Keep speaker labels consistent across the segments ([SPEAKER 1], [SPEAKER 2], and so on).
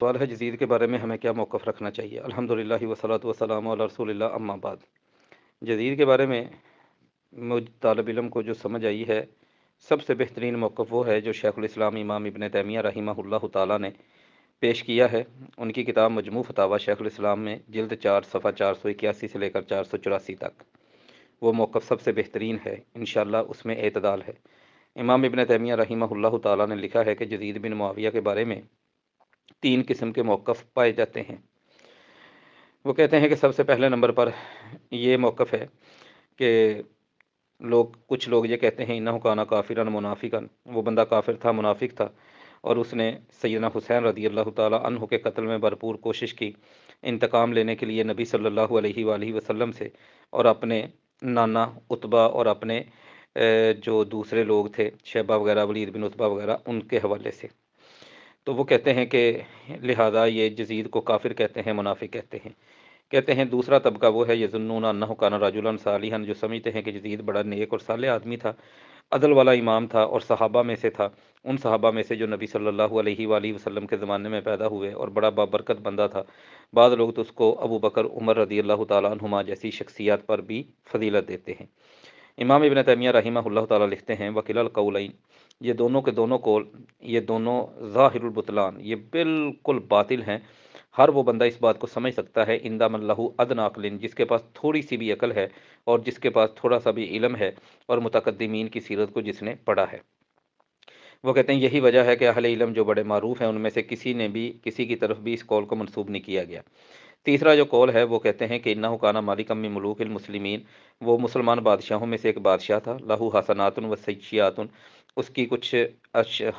[SPEAKER 1] سوال ہے جزید کے بارے میں ہمیں کیا موقف رکھنا چاہیے۔ الحمدللہ وصلاۃ وسلام علی رسول اللہ، اما بعد۔ جزید کے بارے میں مجھ طالب علم کو جو سمجھ آئی ہے، سب سے بہترین موقف وہ ہے جو شیخ الاسلام امام ابن تیمیہ رحمہ اللہ تعالیٰ نے پیش کیا ہے۔ ان کی کتاب مجموع فتاویٰ شیخ الاسلام میں جلد 4 صفحہ 481 سے لے کر 484 تک وہ موقف سب سے بہترین ہے۔ انشاءاللہ اس میں اعتدال ہے۔ امام ابن تیمیہ رحمہ اللہ تعالیٰ نے لکھا ہے کہ یزید بن معاویہ کے بارے میں 3 قسم کے موقف پائے جاتے ہیں۔ وہ کہتے ہیں کہ سب سے پہلے نمبر پر یہ موقف ہے کہ کچھ لوگ یہ کہتے ہیں انہ کانا کافرا منافقا، وہ بندہ کافر تھا، منافق تھا، اور اس نے سیدنا حسین رضی اللہ تعالیٰ عنہ کے قتل میں بھرپور کوشش کی، انتقام لینے کے لیے نبی صلی اللہ علیہ وآلہ وسلم سے اور اپنے نانا عتبہ اور اپنے جو دوسرے لوگ تھے شیبہ وغیرہ، ولید بن عتبہ وغیرہ، ان کے حوالے سے۔ تو وہ کہتے ہیں کہ لہذا یہ یزید کو کافر کہتے ہیں، منافق کہتے ہیں۔ کہتے ہیں دوسرا طبقہ وہ ہے یظنون انہ کان رجلا صالحا، جو سمجھتے ہیں کہ یزید بڑا نیک اور صالح آدمی تھا، عدل والا امام تھا اور صحابہ میں سے تھا، ان صحابہ میں سے جو نبی صلی اللہ علیہ وآلہ وسلم کے زمانے میں پیدا ہوئے، اور بڑا بابرکت بندہ تھا۔ بعض لوگ تو اس کو ابو بکر، عمر رضی اللہ تعالیٰ عنہما جیسی شخصیات پر بھی فضیلت دیتے ہیں۔ امام ابن تیمیہ رحمہ اللہ تعالیٰ لکھتے ہیں وکلا القولین، یہ دونوں کے دونوں قول، یہ دونوں ظاہر البطلان، یہ بالکل باطل ہیں۔ ہر وہ بندہ اس بات کو سمجھ سکتا ہے اندہ من لہو ادنی عقل، جس کے پاس تھوڑی سی بھی عقل ہے اور جس کے پاس تھوڑا سا بھی علم ہے اور متقدمین کی سیرت کو جس نے پڑھا ہے۔ وہ کہتے ہیں یہی وجہ ہے کہ اہل علم جو بڑے معروف ہیں ان میں سے کسی نے بھی کسی کی طرف بھی اس قول کو منسوب نہیں کیا گیا۔ تیسرا جو قول ہے وہ کہتے ہیں کہ انہ کانا مالکا من ملوک المسلمین، وہ مسلمان بادشاہوں میں سے ایک بادشاہ تھا، لہو حسنات و سیئات، اس کی کچھ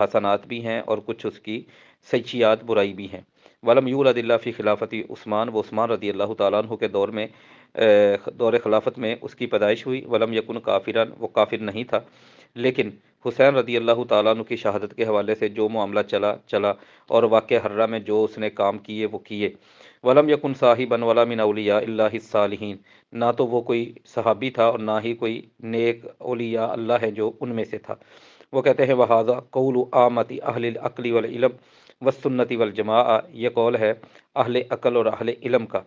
[SPEAKER 1] حسنات بھی ہیں اور کچھ اس کی سیئات برائی بھی ہیں۔ ولم یولد الا فی خلافتی عثمان، وہ عثمان رضی اللہ تعالیٰ عنہ کے دور خلافت میں اس کی پیدائش ہوئی۔ ولم یکن کافرا، وہ کافر نہیں تھا، لیکن حسین رضی اللہ تعالیٰ عنہ کی شہادت کے حوالے سے جو معاملہ چلا اور واقع حرہ میں جو اس نے کام کیے وہ کیے۔ ولم یکن صاحبا ولا من اولیاء اللہ الصالحین، نہ تو وہ کوئی صحابی تھا اور نہ ہی کوئی نیک اولیاء اللہ ہے جو ان میں سے تھا۔ وہ کہتے ہیں وہذا قول عامت اہل العقل والعلم والسنت والجماع، یہ قول ہے اہل عقل اور اہل علم کا۔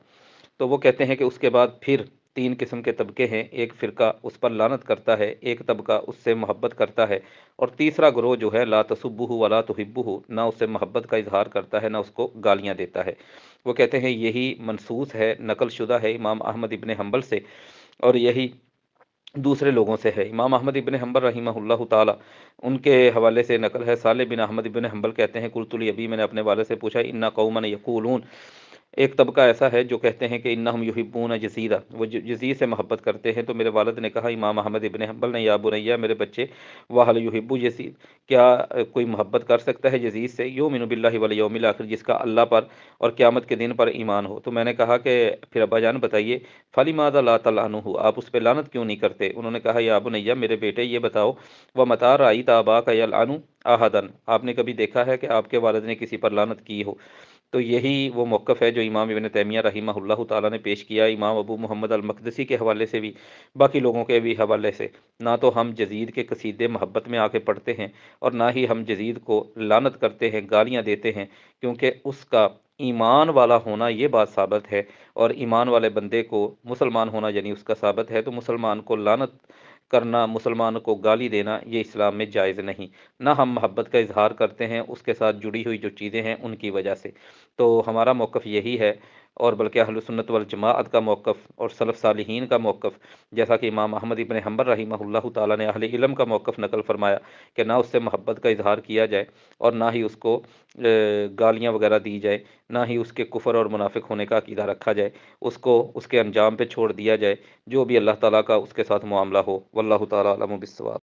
[SPEAKER 1] تو وہ کہتے ہیں کہ اس کے بعد پھر 3 قسم کے طبقے ہیں، ایک فرقہ اس پر لعنت کرتا ہے، ایک طبقہ اس سے محبت کرتا ہے، اور تیسرا گروہ جو ہے لا تسبہ ولا تحبہ، نہ اس سے محبت کا اظہار کرتا ہے نہ اس کو گالیاں دیتا ہے۔ وہ کہتے ہیں یہی منصوص ہے، نقل شدہ ہے امام احمد ابن حنبل سے، اور یہی دوسرے لوگوں سے ہے۔ امام احمد ابن حنبل رحمہ اللہ تعالیٰ، ان کے حوالے سے نقل ہے، صالح بن احمد ابن حنبل کہتے ہیں قلت لی، میں نے اپنے والد سے پوچھا انا قوما یقولون، ایک طبقہ ایسا ہے جو کہتے ہیں کہ انہم یحبون یزیدہ، وہ یزید سے محبت کرتے ہیں۔ تو میرے والد نے کہا امام احمد ابن حنبل نے، یا بنیا، میرے بچے، وہل یحب یزید، کیا کوئی محبت کر سکتا ہے یزید سے، یؤمن باللہ والیوم الاخر، جس کا اللہ پر اور قیامت کے دن پر ایمان ہو۔ تو میں نے کہا کہ پھر ابا جان بتائیے، فلماذا لا تلعنہ، آپ اس پہ لعنت کیوں نہیں کرتے؟ انہوں نے کہا یا بنیا، میرے بیٹے یہ بتاؤ، ومتی رأیت اباک یلعن احدا، آپ نے کبھی دیکھا ہے کہ آپ کے والد نے کسی پر لعنت کی ہو؟ تو یہی وہ موقف ہے جو امام ابن تیمیہ رحمہ اللہ تعالیٰ نے پیش کیا، امام ابو محمد المقدسی کے حوالے سے بھی، باقی لوگوں کے بھی حوالے سے۔ نہ تو ہم یزید کے قصیدے محبت میں آ کے پڑھتے ہیں اور نہ ہی ہم یزید کو لعنت کرتے ہیں، گالیاں دیتے ہیں، کیونکہ اس کا ایمان والا ہونا یہ بات ثابت ہے، اور ایمان والے بندے کو مسلمان ہونا یعنی اس کا ثابت ہے، تو مسلمان کو لعنت کرنا، مسلمان کو گالی دینا، یہ اسلام میں جائز نہیں۔ نہ ہم محبت کا اظہار کرتے ہیں اس کے ساتھ جڑی ہوئی جو چیزیں ہیں ان کی وجہ سے۔ تو ہمارا موقف یہی ہے، اور بلکہ اہل سنت والجماعت کا موقف اور سلف صالحین کا موقف، جیسا کہ امام احمد ابن حنبل رحمہ اللہ تعالیٰ نے اہل علم کا موقف نقل فرمایا کہ نہ اس سے محبت کا اظہار کیا جائے اور نہ ہی اس کو گالیاں وغیرہ دی جائے، نہ ہی اس کے کفر اور منافق ہونے کا عقیدہ رکھا جائے، اس کو اس کے انجام پہ چھوڑ دیا جائے، جو بھی اللہ تعالیٰ کا اس کے ساتھ معاملہ ہو۔ واللہ تعالیٰ علم بالصواب۔